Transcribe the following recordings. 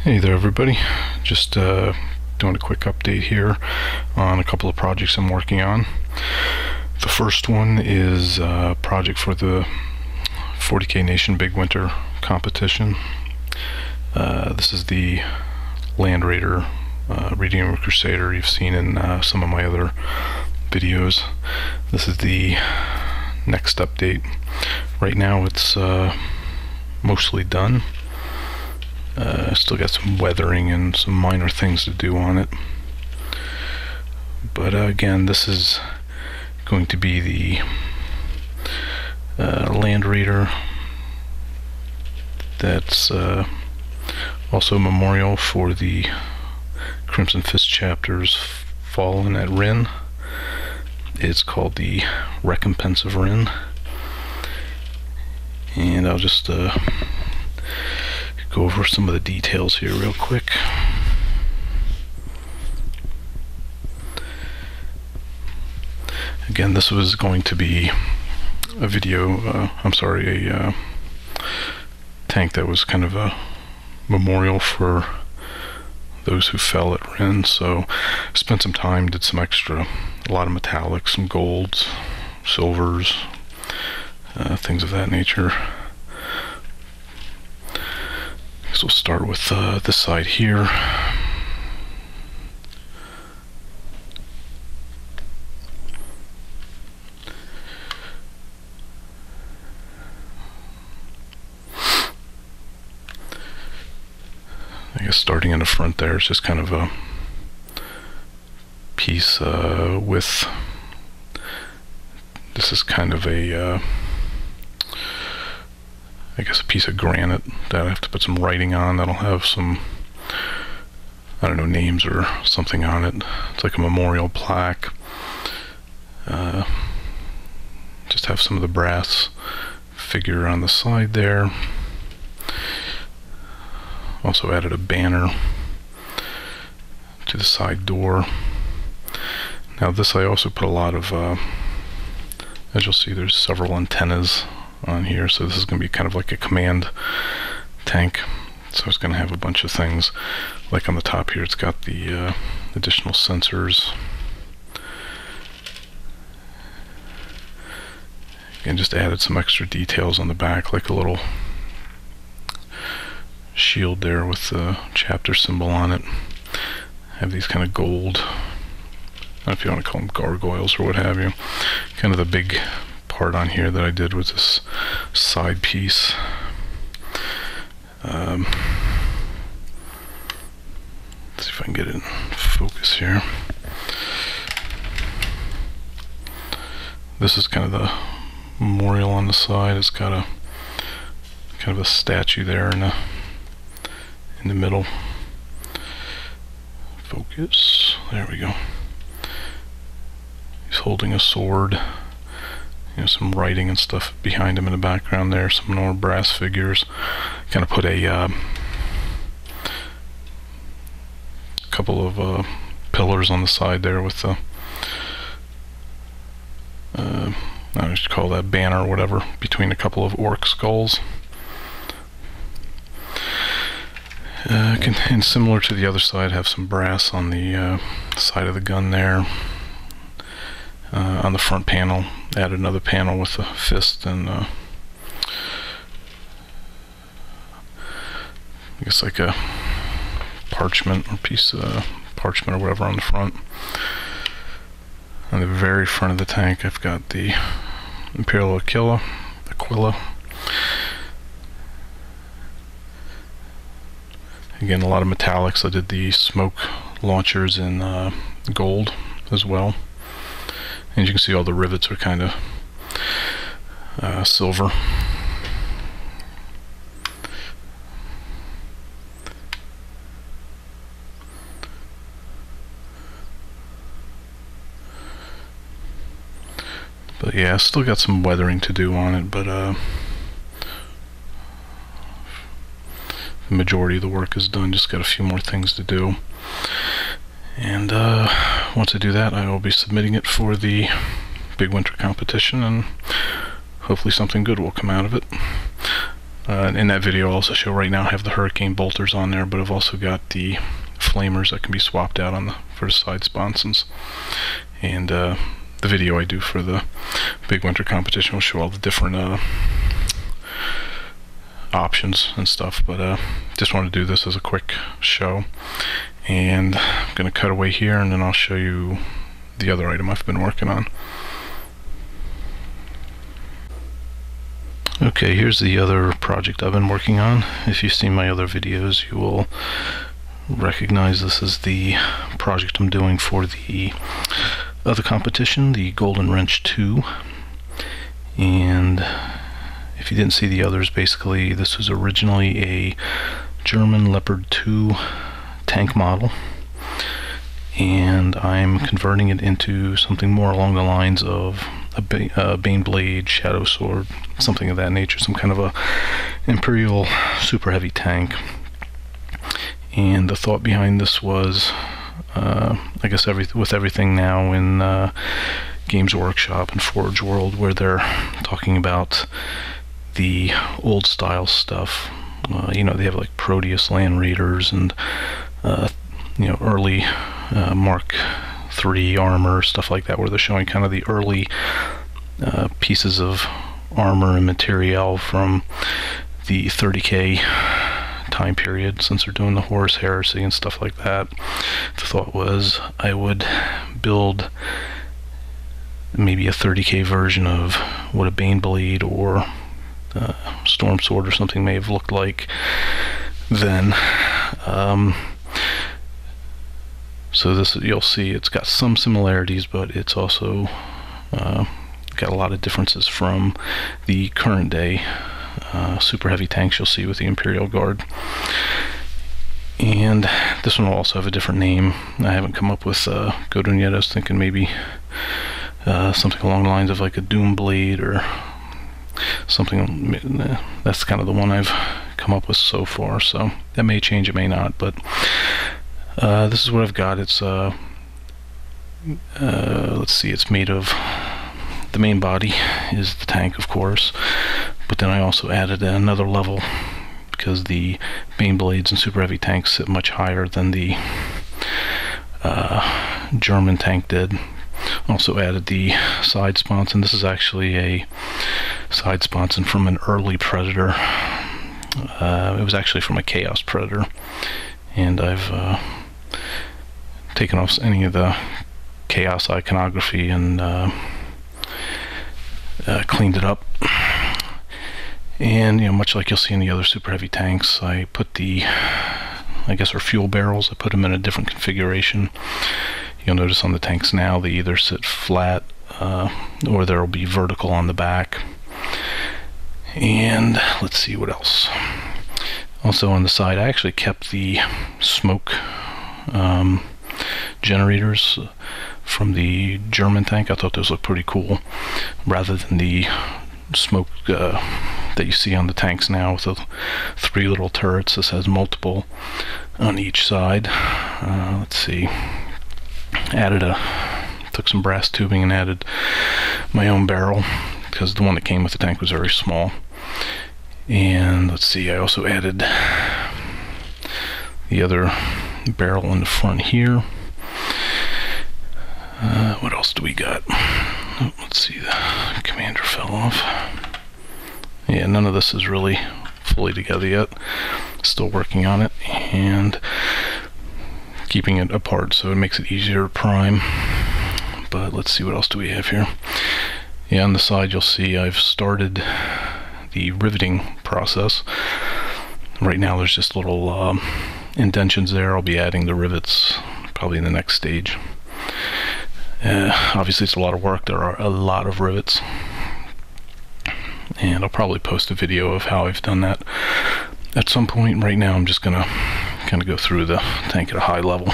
Hey there everybody, just doing a quick update here on a couple of projects I'm working on. The first one is a project for the 40K Nation Big Winter competition. This is the Land Raider Redeemer Crusader you've seen in some of my other videos. This is the next update. Right now it's mostly done. Still got some weathering and some minor things to do on it, but again, this is going to be the Land Raider that's also a memorial for the Crimson Fist chapters fallen at Rin. It's called the Recompense of Rin, and I'll just go over some of the details here real quick. Again, this was going to be a video, a tank that was kind of a memorial for those who fell at Rin, so spent some time, did some extra, a lot of metallics, some golds, silvers, things of that nature. So we'll start with this side here. I guess starting in the front there is just kind of a piece with, this is kind of a I guess a piece of granite that I have to put some writing on that'll have some, I don't know, names or something on it. It's like a memorial plaque. Just have some of the brass figure on the side there. Also added a banner to the side door. Now this, I also put a lot of, as you'll see, there's several antennas on here, so this is going to be kind of like a command tank. So it's going to have a bunch of things, like on the top here it's got the additional sensors, and just added some extra details on the back, like a little shield there with the chapter symbol on it. Have these kind of gold, I don't know if you want to call them gargoyles or what have you. Kind of the big part on here that I did was this side piece. Let's see if I can get it in focus here. This is kind of the memorial on the side. It's got a kind of a statue there in the middle. Focus. There we go. He's holding a sword. You know, some writing and stuff behind him in the background there, some more brass figures. Kind of put a couple of pillars on the side there with the I don't know what you call that, banner or whatever, between a couple of orc skulls. And similar to the other side, have some brass on the side of the gun there. On the front panel, add another panel with a fist and I guess like a parchment or piece of parchment or whatever on the front. On the very front of the tank, I've got the Imperial Aquila. Again, a lot of metallics. I did the smoke launchers in gold as well. And you can see all the rivets are kind of silver. But yeah, still got some weathering to do on it, but the majority of the work is done. Just got a few more things to do. And once I do that, I will be submitting it for the Big Winter competition, and hopefully something good will come out of it. In that video I'll also show right now I have the Hurricane bolters on there, but I've also got the flamers that can be swapped out on for the side sponsons. And the video I do for the big winter competition will show all the different options and stuff, but just want to do this as a quick show. And I'm going to cut away here and then I'll show you the other item I've been working on. Okay, here's the other project I've been working on. If you've seen my other videos, you will recognize this is the project I'm doing for the other competition, the Golden Wrench 2. And if you didn't see the others, basically this was originally a German Leopard 2 tank model, and I'm converting it into something more along the lines of a Baneblade, Shadow Sword, something of that nature, some kind of a Imperial super heavy tank. And the thought behind this was, I guess with everything now in Games Workshop and Forge World, where they're talking about the old style stuff, you know, they have like Proteus Land Raiders and you know, early Mark III armor, stuff like that, where they're showing kind of the early pieces of armor and material from the 30K time period, since they're doing the Horus Heresy and stuff like that. The thought was I would build maybe a 30K version of what a Baneblade or Storm Sword or something may have looked like then. So this, you'll see it's got some similarities, but it's also got a lot of differences from the current day super heavy tanks you'll see with the Imperial Guard. And this one will also have a different name. I haven't come up with a good one yet. I was thinking maybe something along the lines of like a Doomblade or something. That's kind of the one I've come up with so far, so that may change, it may not, but this is what I've got. It's let's see, it's made of, the main body is the tank, of course, but then I also added another level because the Baneblades and super heavy tanks sit much higher than the German tank did. Also added the side sponson. This is actually a side sponson from an early Predator. It was actually from a Chaos Predator, and I've taken off any of the Chaos iconography and cleaned it up. And, you know, much like you'll see in the other super heavy tanks, I put the, I guess, our fuel barrels, I put them in a different configuration. You'll notice on the tanks now they either sit flat or there'll be vertical on the back. And let's see what else. Also on the side, I actually kept the smoke generators from the German tank. I thought those looked pretty cool, rather than the smoke that you see on the tanks now with the 3 little turrets. This has multiple on each side. Let's see. Took some brass tubing and added my own barrel, because the one that came with the tank was very small. And let's see, I also added the other barrel in the front here. What else do we got? Oh, let's see, the commander fell off. Yeah, none of this is really fully together yet. Still working on it and keeping it apart so it makes it easier to prime. But let's see, what else do we have here? Yeah, on the side you'll see I've started the riveting process. Right now there's just little indentions there. I'll be adding the rivets probably in the next stage. Obviously it's a lot of work. There are a lot of rivets, and I'll probably post a video of how I've done that at some point. Right now I'm just gonna kind of go through the tank at a high level.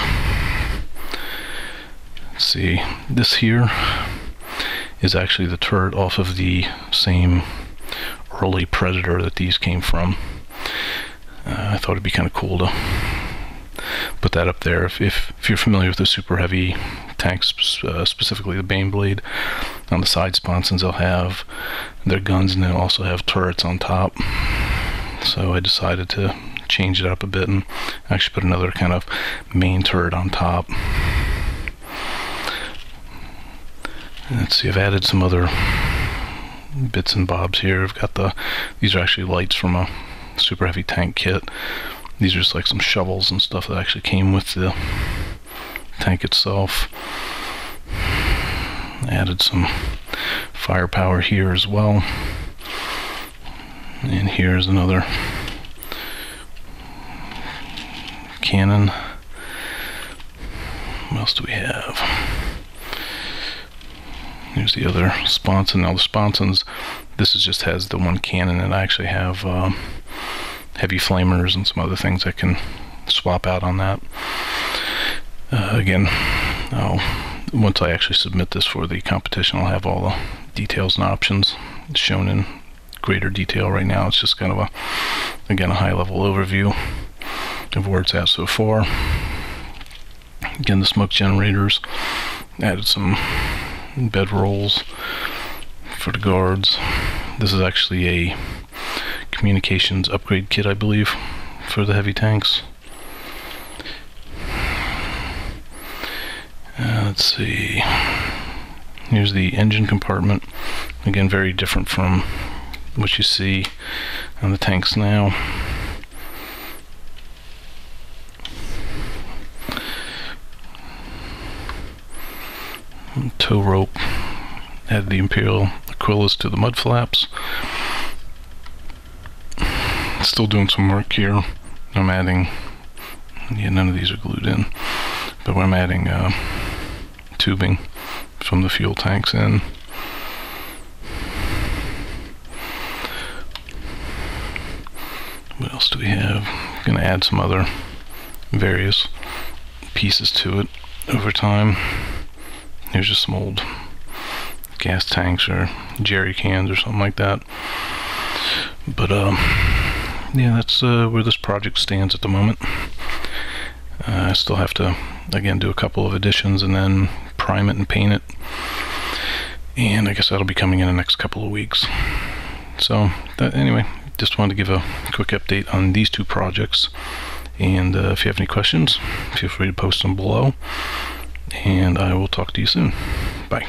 Let's see, this here is actually the turret off of the same early Predator that these came from. I thought it'd be kind of cool to put that up there. If you're familiar with the super heavy tanks, specifically the Baneblade, on the side sponsons they'll have their guns, and they'll also have turrets on top. so I decided to change it up a bit and actually put another kind of main turret on top. Let's see, I've added some other bits and bobs here. I've got these are actually lights from a super heavy tank kit. These are just like some shovels and stuff that actually came with the tank itself. Added some firepower here as well. And here's another cannon. What else do we have? Here's the other sponson. Now the sponsons, this just has the one cannon, and I actually have heavy flamers and some other things I can swap out on that. Again, once I actually submit this for the competition, I'll have all the details and options shown in greater detail. Right now it's just kind of a high level overview of where it's at so far. Again, the smoke generators, added some bed rolls for the guards. This is actually a communications upgrade kit, I believe, for the heavy tanks. Let's see, here's the engine compartment. Again, very different from what you see on the tanks now. Tow rope, add the Imperial Aquilus to the mud flaps. Still doing some work here. I'm adding, none of these are glued in, but I'm adding tubing from the fuel tanks in. What else do we have? I'm going to add some other various pieces to it over time. Here's just some old gas tanks or jerry cans or something like that. But yeah, that's where this project stands at the moment. I still have to, again, do a couple of additions and then prime it and paint it. And I guess that'll be coming in the next couple of weeks. So, anyway, just wanted to give a quick update on these two projects. And if you have any questions, feel free to post them below. And I will talk to you soon. Bye.